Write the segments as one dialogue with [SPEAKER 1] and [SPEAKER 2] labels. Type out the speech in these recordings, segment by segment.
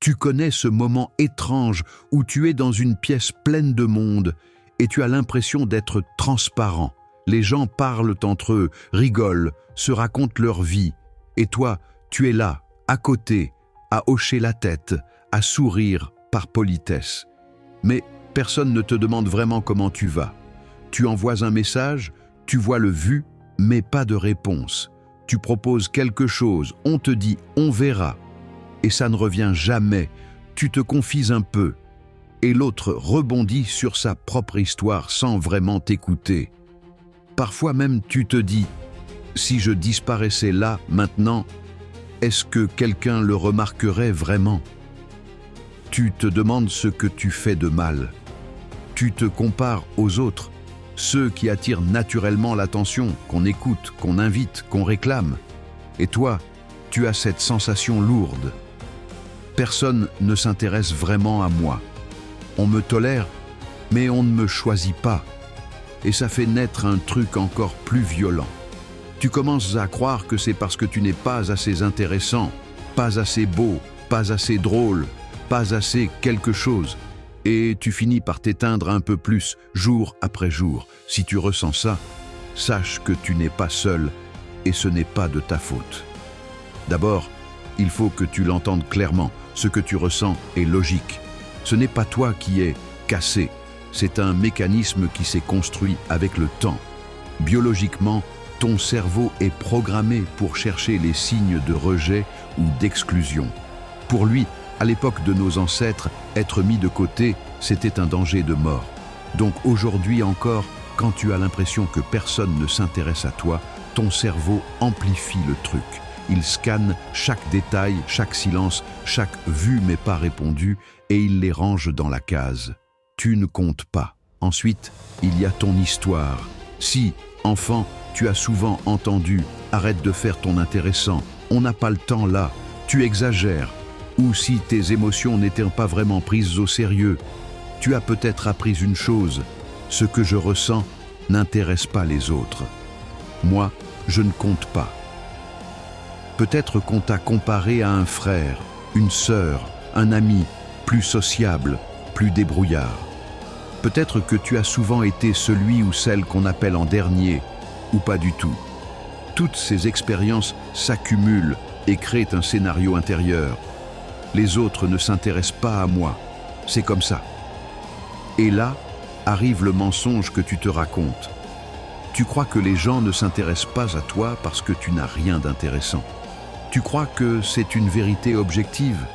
[SPEAKER 1] Tu connais ce moment étrange où tu es dans une pièce pleine de monde et tu as l'impression d'être transparent. Les gens parlent entre eux, rigolent, se racontent leur vie. Et toi, tu es là, à côté, à hocher la tête, à sourire par politesse. Mais personne ne te demande vraiment comment tu vas. Tu envoies un message, tu vois le vu, mais pas de réponse. Tu proposes quelque chose, on te dit « on verra ». Et ça ne revient jamais. Tu te confies un peu. Et l'autre rebondit sur sa propre histoire sans vraiment t'écouter. Parfois même tu te dis « si je disparaissais là, maintenant, est-ce que quelqu'un le remarquerait vraiment ?» Tu te demandes ce que tu fais de mal. Tu te compares aux autres, ceux qui attirent naturellement l'attention, qu'on écoute, qu'on invite, qu'on réclame. Et toi, tu as cette sensation lourde. Personne ne s'intéresse vraiment à moi. On me tolère, mais on ne me choisit pas. Et ça fait naître un truc encore plus violent. Tu commences à croire que c'est parce que tu n'es pas assez intéressant, pas assez beau, pas assez drôle, pas assez quelque chose. Et tu finis par t'éteindre un peu plus, jour après jour. Si tu ressens ça, sache que tu n'es pas seul et ce n'est pas de ta faute. D'abord, il faut que tu l'entendes clairement. Ce que tu ressens est logique. Ce n'est pas toi qui es cassé. C'est un mécanisme qui s'est construit avec le temps. Biologiquement, ton cerveau est programmé pour chercher les signes de rejet ou d'exclusion. Pour lui, à l'époque de nos ancêtres, être mis de côté, c'était un danger de mort. Donc aujourd'hui encore, quand tu as l'impression que personne ne s'intéresse à toi, ton cerveau amplifie le truc. Il scanne chaque détail, chaque silence, chaque vue mais pas répondue, et il les range dans la case. Tu ne comptes pas. Ensuite, il y a ton histoire. Si, enfant, tu as souvent entendu « arrête de faire ton intéressant, on n'a pas le temps là, tu exagères », ou si tes émotions n'étaient pas vraiment prises au sérieux, tu as peut-être appris une chose, ce que je ressens n'intéresse pas les autres. Moi, je ne compte pas. Peut-être qu'on t'a comparé à un frère, une sœur, un ami, plus sociable, plus débrouillard. Peut-être que tu as souvent été celui ou celle qu'on appelle en dernier, ou pas du tout. Toutes ces expériences s'accumulent et créent un scénario intérieur. Les autres ne s'intéressent pas à moi, c'est comme ça. Et là, arrive le mensonge que tu te racontes. Tu crois que les gens ne s'intéressent pas à toi parce que tu n'as rien d'intéressant. Tu crois que c'est une vérité objective,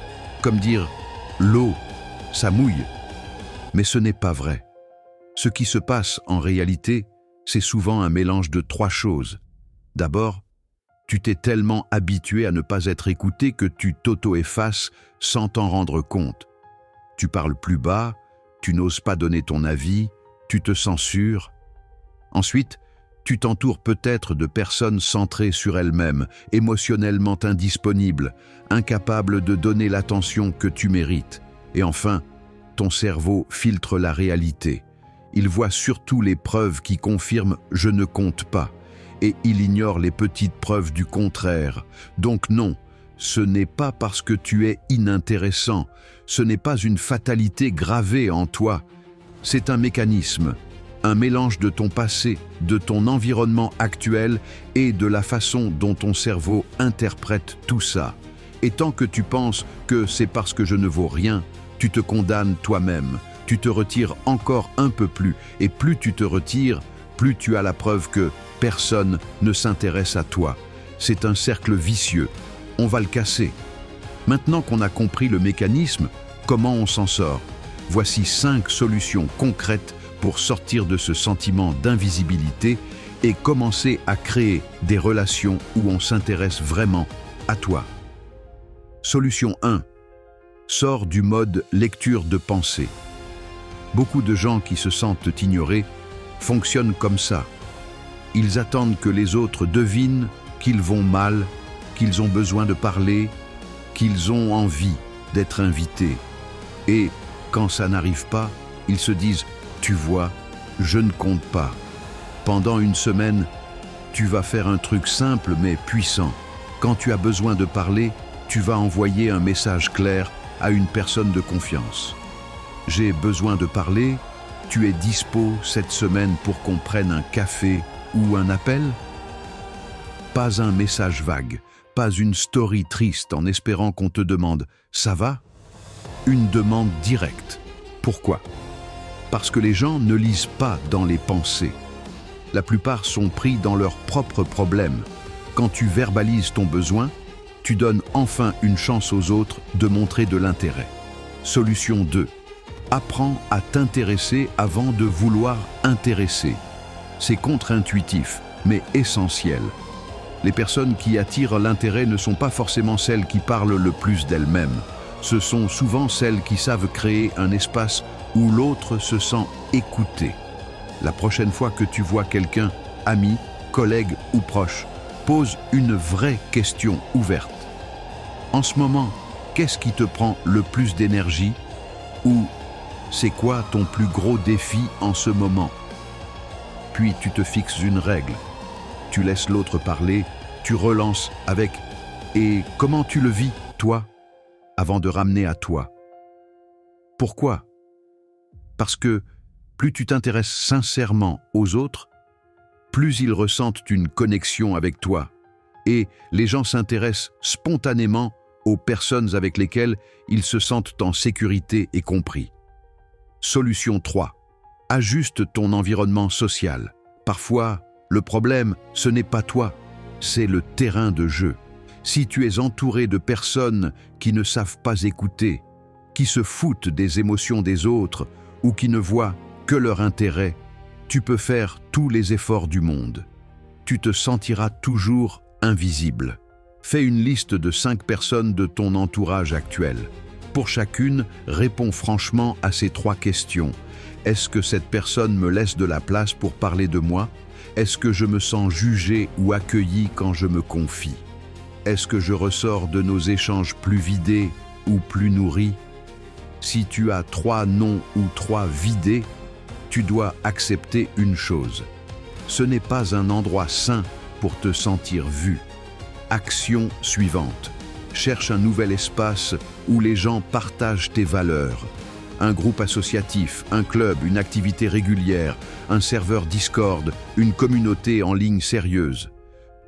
[SPEAKER 1] comme dire « l'eau, ça mouille ». Mais ce n'est pas vrai. Ce qui se passe en réalité, c'est souvent un mélange de trois choses. D'abord, tu t'es tellement habitué à ne pas être écouté que tu t'auto-effaces sans t'en rendre compte. Tu parles plus bas, tu n'oses pas donner ton avis, tu te censures. Ensuite, tu t'entoures peut-être de personnes centrées sur elles-mêmes, émotionnellement indisponibles, incapables de donner l'attention que tu mérites. Et enfin, ton cerveau filtre la réalité. Il voit surtout les preuves qui confirment « je ne compte pas » et il ignore les petites preuves du contraire. Donc non, ce n'est pas parce que tu es inintéressant, ce n'est pas une fatalité gravée en toi, c'est un mécanisme, un mélange de ton passé, de ton environnement actuel et de la façon dont ton cerveau interprète tout ça. Et tant que tu penses que c'est parce que je ne vaux rien, tu te condamnes toi-même, tu te retires encore un peu plus, et plus tu te retires, plus tu as la preuve que personne ne s'intéresse à toi. C'est un cercle vicieux. On va le casser. Maintenant qu'on a compris le mécanisme, comment on s'en sort? Voici 5 solutions concrètes pour sortir de ce sentiment d'invisibilité et commencer à créer des relations où on s'intéresse vraiment à toi. Solution 1. Sors du mode lecture de pensée. Beaucoup de gens qui se sentent ignorés fonctionnent comme ça. Ils attendent que les autres devinent qu'ils vont mal, qu'ils ont besoin de parler, qu'ils ont envie d'être invités. Et quand ça n'arrive pas, ils se disent « tu vois, je ne compte pas ». Pendant une semaine, tu vas faire un truc simple mais puissant. Quand tu as besoin de parler, tu vas envoyer un message clair à une personne de confiance. J'ai besoin de parler, tu es dispo cette semaine pour qu'on prenne un café ou un appel? Pas un message vague, pas une story triste en espérant qu'on te demande « ça va ?» Une demande directe. Pourquoi? Parce que les gens ne lisent pas dans les pensées. La plupart sont pris dans leurs propres problèmes. Quand tu verbalises ton besoin, tu donnes enfin une chance aux autres de montrer de l'intérêt. Solution 2. Apprends à t'intéresser avant de vouloir intéresser. C'est contre-intuitif, mais essentiel. Les personnes qui attirent l'intérêt ne sont pas forcément celles qui parlent le plus d'elles-mêmes. Ce sont souvent celles qui savent créer un espace où l'autre se sent écouté. La prochaine fois que tu vois quelqu'un, ami, collègue ou proche, pose une vraie question ouverte. En ce moment, qu'est-ce qui te prend le plus d'énergie? Ou c'est quoi ton plus gros défi en ce moment? Puis tu te fixes une règle. Tu laisses l'autre parler, tu relances avec « Et comment tu le vis, toi ?» avant de ramener à toi. Pourquoi? Parce que plus tu t'intéresses sincèrement aux autres, plus ils ressentent une connexion avec toi. Et les gens s'intéressent spontanément aux personnes avec lesquelles ils se sentent en sécurité et compris. Solution 3. Ajuste ton environnement social. Parfois, le problème, ce n'est pas toi, c'est le terrain de jeu. Si tu es entouré de personnes qui ne savent pas écouter, qui se foutent des émotions des autres ou qui ne voient que leur intérêt, tu peux faire tous les efforts du monde. Tu te sentiras toujours invisible. Fais une liste de 5 personnes de ton entourage actuel. Pour chacune, réponds franchement à ces 3 questions. Est-ce que cette personne me laisse de la place pour parler de moi? Est-ce que je me sens jugé ou accueilli quand je me confie? Est-ce que je ressors de nos échanges plus vidés ou plus nourris? Si tu as 3 non ou 3 vidés, tu dois accepter une chose. Ce n'est pas un endroit sain pour te sentir vu. Action suivante. Cherche un nouvel espace où les gens partagent tes valeurs. Un groupe associatif, un club, une activité régulière, un serveur Discord, une communauté en ligne sérieuse.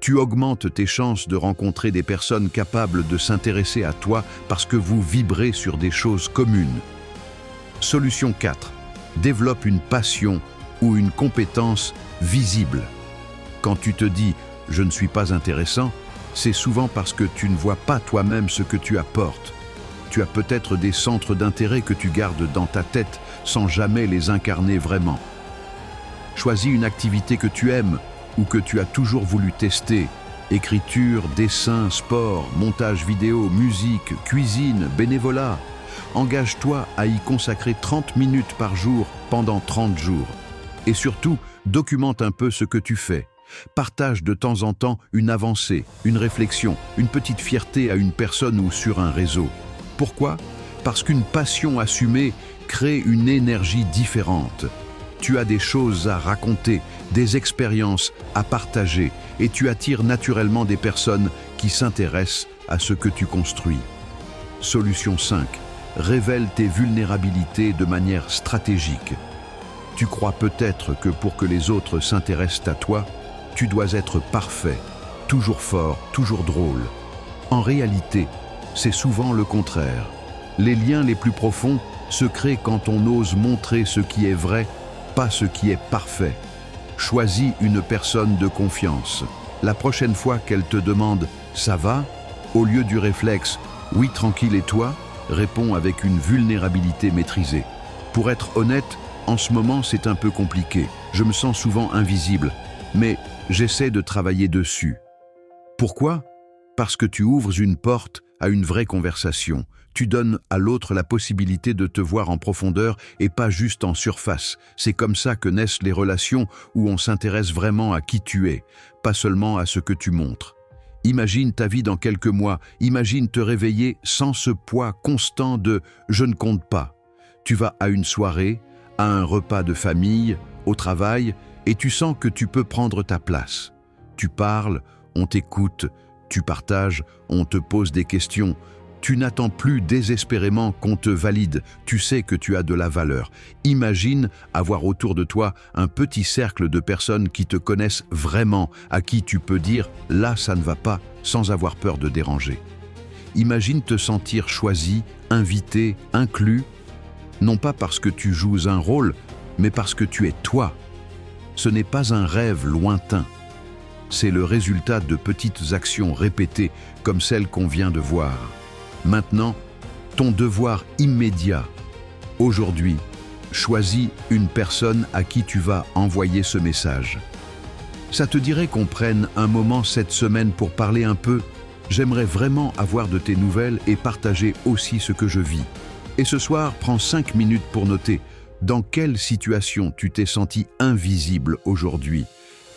[SPEAKER 1] Tu augmentes tes chances de rencontrer des personnes capables de s'intéresser à toi parce que vous vibrez sur des choses communes. Solution 4. Développe une passion ou une compétence visible. Quand tu te dis « je ne suis pas intéressant », c'est souvent parce que tu ne vois pas toi-même ce que tu apportes. Tu as peut-être des centres d'intérêt que tu gardes dans ta tête sans jamais les incarner vraiment. Choisis une activité que tu aimes ou que tu as toujours voulu tester. Écriture, dessin, sport, montage vidéo, musique, cuisine, bénévolat. Engage-toi à y consacrer 30 minutes par jour pendant 30 jours. Et surtout, documente un peu ce que tu fais. Partage de temps en temps une avancée, une réflexion, une petite fierté à une personne ou sur un réseau. Pourquoi? Parce qu'une passion assumée crée une énergie différente. Tu as des choses à raconter, des expériences à partager et tu attires naturellement des personnes qui s'intéressent à ce que tu construis. Solution 5. Révèle tes vulnérabilités de manière stratégique. Tu crois peut-être que pour que les autres s'intéressent à toi, tu dois être parfait, toujours fort, toujours drôle. En réalité, c'est souvent le contraire. Les liens les plus profonds se créent quand on ose montrer ce qui est vrai, pas ce qui est parfait. Choisis une personne de confiance. La prochaine fois qu'elle te demande « ça va ?», au lieu du réflexe « oui, tranquille et toi ?», réponds avec une vulnérabilité maîtrisée. Pour être honnête, en ce moment c'est un peu compliqué. Je me sens souvent invisible, mais j'essaie de travailler dessus. Pourquoi? Parce que tu ouvres une porte à une vraie conversation. Tu donnes à l'autre la possibilité de te voir en profondeur et pas juste en surface. C'est comme ça que naissent les relations où on s'intéresse vraiment à qui tu es, pas seulement à ce que tu montres. Imagine ta vie dans quelques mois, imagine te réveiller sans ce poids constant de « je ne compte pas ». Tu vas à une soirée, à un repas de famille, au travail, et tu sens que tu peux prendre ta place. Tu parles, on t'écoute, tu partages, on te pose des questions, Tu n'attends plus désespérément qu'on te valide, tu sais que tu as de la valeur. Imagine avoir autour de toi un petit cercle de personnes qui te connaissent vraiment, à qui tu peux dire « là, ça ne va pas » sans avoir peur de déranger. Imagine te sentir choisi, invité, inclus, non pas parce que tu joues un rôle, mais parce que tu es toi. Ce n'est pas un rêve lointain. C'est le résultat de petites actions répétées comme celles qu'on vient de voir. Maintenant, ton devoir immédiat. Aujourd'hui, choisis une personne à qui tu vas envoyer ce message. Ça te dirait qu'on prenne un moment cette semaine pour parler un peu? J'aimerais vraiment avoir de tes nouvelles et partager aussi ce que je vis. Et ce soir, prends 5 minutes pour noter dans quelle situation tu t'es senti invisible aujourd'hui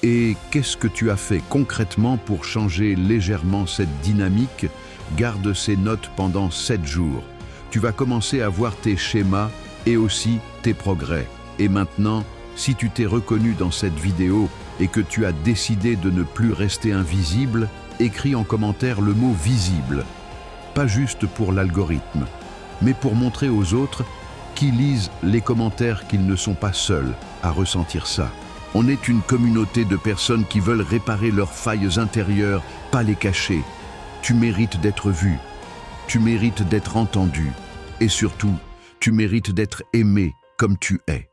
[SPEAKER 1] et qu'est-ce que tu as fait concrètement pour changer légèrement cette dynamique. Garde ces notes pendant 7 jours. Tu vas commencer à voir tes schémas et aussi tes progrès. Et maintenant, si tu t'es reconnu dans cette vidéo et que tu as décidé de ne plus rester invisible, écris en commentaire le mot « visible ». Pas juste pour l'algorithme, mais pour montrer aux autres qui lisent les commentaires qu'ils ne sont pas seuls à ressentir ça. On est une communauté de personnes qui veulent réparer leurs failles intérieures, pas les cacher. Tu mérites d'être vu, tu mérites d'être entendu et surtout, tu mérites d'être aimé comme tu es.